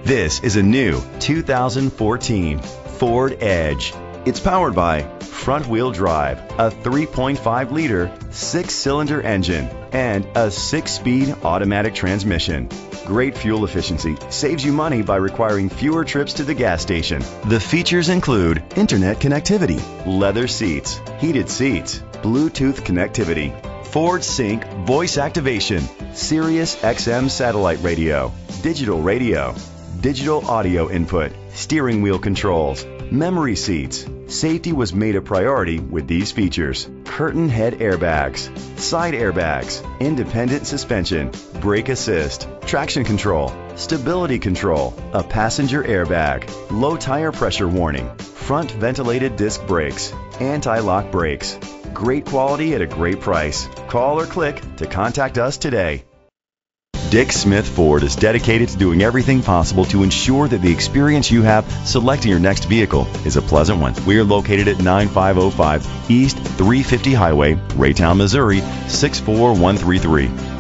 This is a new 2014 Ford Edge. It's powered by front-wheel drive, a 3.5-liter, 6-cylinder engine, and a 6-speed automatic transmission. Great fuel efficiency saves you money by requiring fewer trips to the gas station. The features include internet connectivity, leather seats, heated seats, Bluetooth connectivity, Ford Sync voice activation, Sirius XM satellite radio, digital audio input, steering wheel controls, memory seats. Safety was made a priority with these features: curtain head airbags, side airbags, independent suspension, brake assist, traction control, stability control, a passenger airbag, low tire pressure warning, front ventilated disc brakes, anti-lock brakes. Great quality at a great price. Call or click to contact us today. Dick Smith Ford is dedicated to doing everything possible to ensure that the experience you have selecting your next vehicle is a pleasant one. We are located at 9505 East 350 Highway, Raytown, Missouri 64133.